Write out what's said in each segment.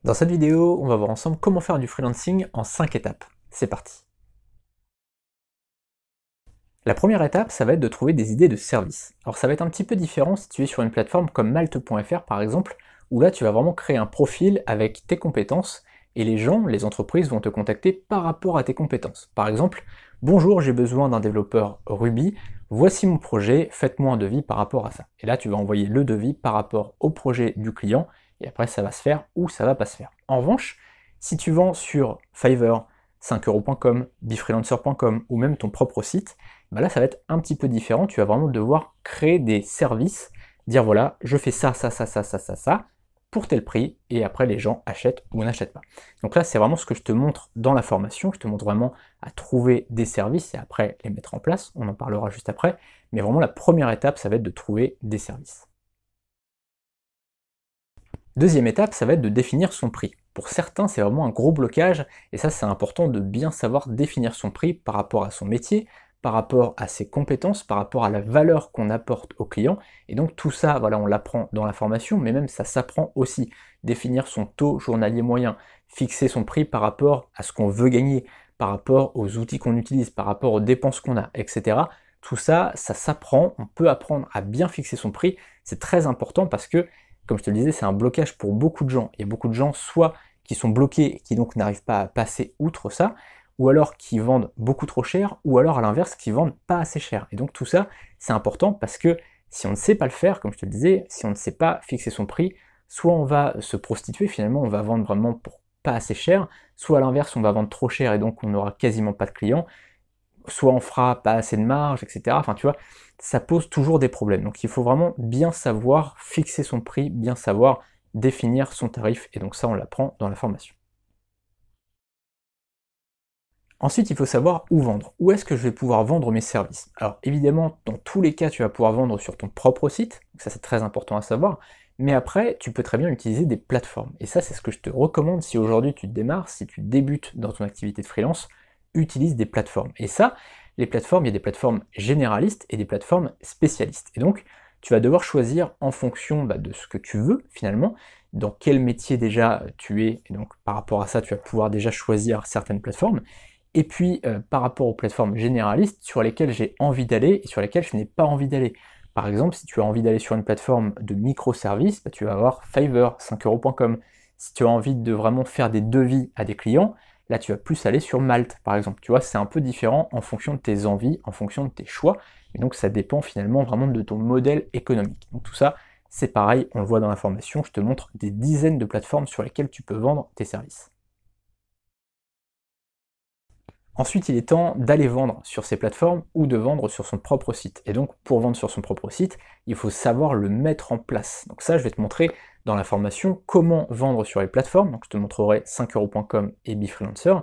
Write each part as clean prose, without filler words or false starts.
Dans cette vidéo, on va voir ensemble comment faire du freelancing en 5 étapes. C'est parti. La première étape, ça va être de trouver des idées de services. Alors ça va être un petit peu différent si tu es sur une plateforme comme malte.fr par exemple, où là tu vas vraiment créer un profil avec tes compétences et les gens, les entreprises vont te contacter par rapport à tes compétences. Par exemple, bonjour, j'ai besoin d'un développeur Ruby, voici mon projet, faites-moi un devis par rapport à ça. Et là tu vas envoyer le devis par rapport au projet du client et après ça va se faire ou ça va pas se faire. En revanche, si tu vends sur Fiverr, 5euros.com, befreelancer.com ou même ton propre site, bah là ça va être un petit peu différent, tu vas vraiment devoir créer des services, dire voilà, je fais ça, pour tel prix, et après les gens achètent ou n'achètent pas. Donc là c'est vraiment ce que je te montre dans la formation, je te montre vraiment à trouver des services et après les mettre en place, on en parlera juste après, mais vraiment la première étape ça va être de trouver des services. Deuxième étape, ça va être de définir son prix. Pour certains, c'est vraiment un gros blocage, et ça c'est important de bien savoir définir son prix par rapport à son métier, par rapport à ses compétences, par rapport à la valeur qu'on apporte au client, et donc tout ça, voilà, on l'apprend dans la formation, mais même ça s'apprend aussi. Définir son taux journalier moyen, fixer son prix par rapport à ce qu'on veut gagner, par rapport aux outils qu'on utilise, par rapport aux dépenses qu'on a, etc. Tout ça, ça s'apprend, on peut apprendre à bien fixer son prix, c'est très important parce que comme je te le disais, c'est un blocage pour beaucoup de gens. Il y a beaucoup de gens, soit qui sont bloqués et qui donc n'arrivent pas à passer outre ça, ou alors qui vendent beaucoup trop cher, ou alors à l'inverse, qui vendent pas assez cher. Et donc tout ça, c'est important parce que si on ne sait pas le faire, comme je te le disais, si on ne sait pas fixer son prix, soit on va se prostituer, finalement on va vendre vraiment pour pas assez cher, soit à l'inverse on va vendre trop cher et donc on n'aura quasiment pas de clients, soit on fera pas assez de marge, etc. Enfin, tu vois, ça pose toujours des problèmes. Donc il faut vraiment bien savoir fixer son prix, bien savoir définir son tarif, et donc ça on l'apprend dans la formation. Ensuite, il faut savoir où vendre. Où est-ce que je vais pouvoir vendre mes services? Alors évidemment, dans tous les cas, tu vas pouvoir vendre sur ton propre site, ça c'est très important à savoir, mais après, tu peux très bien utiliser des plateformes. Et ça, c'est ce que je te recommande si aujourd'hui tu démarres, si tu débutes dans ton activité de freelance, utilise des plateformes. Et ça, les plateformes, il y a des plateformes généralistes et des plateformes spécialistes. Et donc, tu vas devoir choisir en fonction de ce que tu veux finalement, dans quel métier déjà tu es, et donc par rapport à ça, tu vas pouvoir déjà choisir certaines plateformes. Et puis par rapport aux plateformes généralistes sur lesquelles j'ai envie d'aller et sur lesquelles je n'ai pas envie d'aller. Par exemple, si tu as envie d'aller sur une plateforme de microservices, tu vas avoir Fiverr, 5euros.com. Si tu as envie de vraiment faire des devis à des clients, là tu vas plus aller sur Malte, par exemple. Tu vois, c'est un peu différent en fonction de tes envies, en fonction de tes choix, et donc ça dépend finalement vraiment de ton modèle économique. Donc tout ça, c'est pareil, on le voit dans la formation, je te montre des dizaines de plateformes sur lesquelles tu peux vendre tes services. Ensuite, il est temps d'aller vendre sur ces plateformes ou de vendre sur son propre site. Et donc, pour vendre sur son propre site, il faut savoir le mettre en place. Donc ça, je vais te montrer dans la formation comment vendre sur les plateformes. Donc je te montrerai 5euros.com et Befreelancer.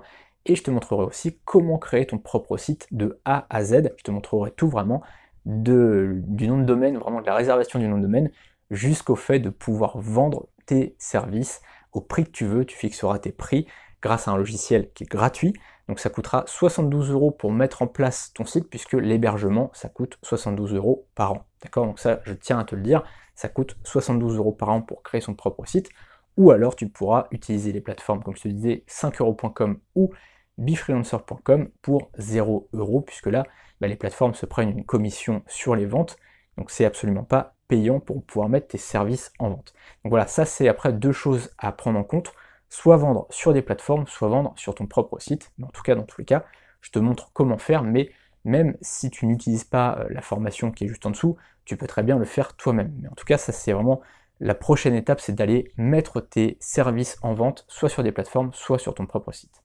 Et je te montrerai aussi comment créer ton propre site de A à Z. Je te montrerai tout vraiment du nom de domaine, vraiment de la réservation du nom de domaine, jusqu'au fait de pouvoir vendre tes services au prix que tu veux. Tu fixeras tes prix grâce à un logiciel qui est gratuit. Donc ça coûtera 72 € pour mettre en place ton site, puisque l'hébergement, ça coûte 72 € par an. D'accord? Donc ça, je tiens à te le dire, ça coûte 72 € par an pour créer son propre site. Ou alors tu pourras utiliser les plateformes, comme je te disais, 5euros.com ou befreelancer.com pour 0 €, puisque là, les plateformes se prennent une commission sur les ventes. Donc c'est absolument pas payant pour pouvoir mettre tes services en vente. Donc voilà, ça c'est après deux choses à prendre en compte, soit vendre sur des plateformes, soit vendre sur ton propre site. Mais en tout cas, dans tous les cas, je te montre comment faire, mais même si tu n'utilises pas la formation qui est juste en dessous, tu peux très bien le faire toi-même. Mais en tout cas, ça c'est vraiment la prochaine étape, c'est d'aller mettre tes services en vente, soit sur des plateformes, soit sur ton propre site.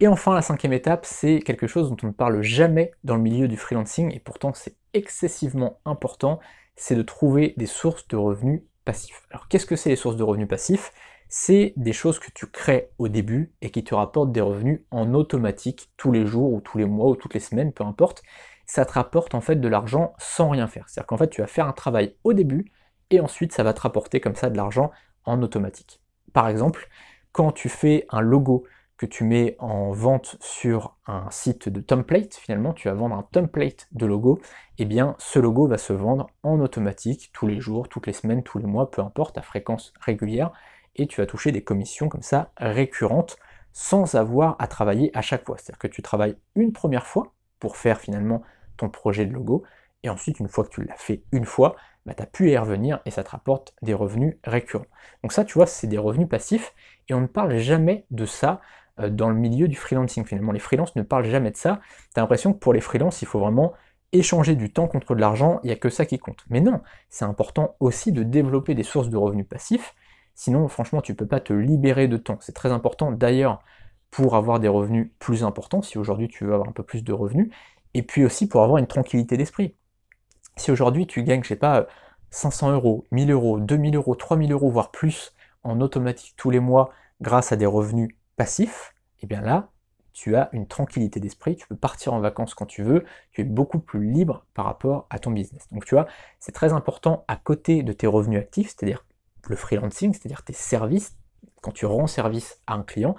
Et enfin, la cinquième étape, c'est quelque chose dont on ne parle jamais dans le milieu du freelancing, et pourtant c'est excessivement important, c'est de trouver des sources de revenus passifs. Alors qu'est-ce que c'est les sources de revenus passifs? C'est des choses que tu crées au début et qui te rapportent des revenus en automatique tous les jours ou tous les mois ou toutes les semaines, peu importe. Ça te rapporte en fait de l'argent sans rien faire. C'est-à-dire qu'en fait tu vas faire un travail au début et ensuite ça va te rapporter comme ça de l'argent en automatique. Par exemple, quand tu fais un logo, que tu mets en vente sur un site de template, finalement tu vas vendre un template de logo, et bien ce logo va se vendre en automatique tous les jours, toutes les semaines, tous les mois, peu importe, à fréquence régulière, et tu vas toucher des commissions comme ça récurrentes sans avoir à travailler à chaque fois. C'est-à-dire que tu travailles une première fois pour faire finalement ton projet de logo, et ensuite une fois que tu l'as fait une fois, bah, tu n'as pu y revenir et ça te rapporte des revenus récurrents. Donc ça, tu vois, c'est des revenus passifs, et on ne parle jamais de ça dans le milieu du freelancing. Finalement, les freelances ne parlent jamais de ça. Tu as l'impression que pour les freelances, il faut vraiment échanger du temps contre de l'argent, il n'y a que ça qui compte. Mais non, c'est important aussi de développer des sources de revenus passifs, sinon franchement tu ne peux pas te libérer de temps. C'est très important d'ailleurs pour avoir des revenus plus importants, si aujourd'hui tu veux avoir un peu plus de revenus, et puis aussi pour avoir une tranquillité d'esprit. Si aujourd'hui tu gagnes, je sais pas, 500 euros, 1000 euros, 2000 euros, 3000 euros, voire plus en automatique tous les mois grâce à des revenus passifs, et bien là, tu as une tranquillité d'esprit, tu peux partir en vacances quand tu veux, tu es beaucoup plus libre par rapport à ton business. Donc tu vois, c'est très important à côté de tes revenus actifs, c'est-à-dire le freelancing, c'est-à-dire tes services, quand tu rends service à un client,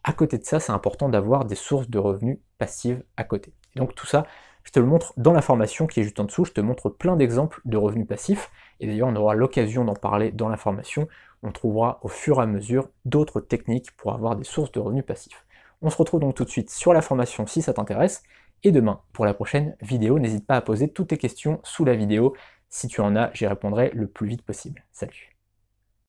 à côté de ça, c'est important d'avoir des sources de revenus passives à côté. Et donc tout ça, je te le montre dans la formation qui est juste en dessous, je te montre plein d'exemples de revenus passifs, et d'ailleurs on aura l'occasion d'en parler dans la formation, on trouvera au fur et à mesure d'autres techniques pour avoir des sources de revenus passifs. On se retrouve donc tout de suite sur la formation si ça t'intéresse, et demain pour la prochaine vidéo, n'hésite pas à poser toutes tes questions sous la vidéo, si tu en as, j'y répondrai le plus vite possible. Salut!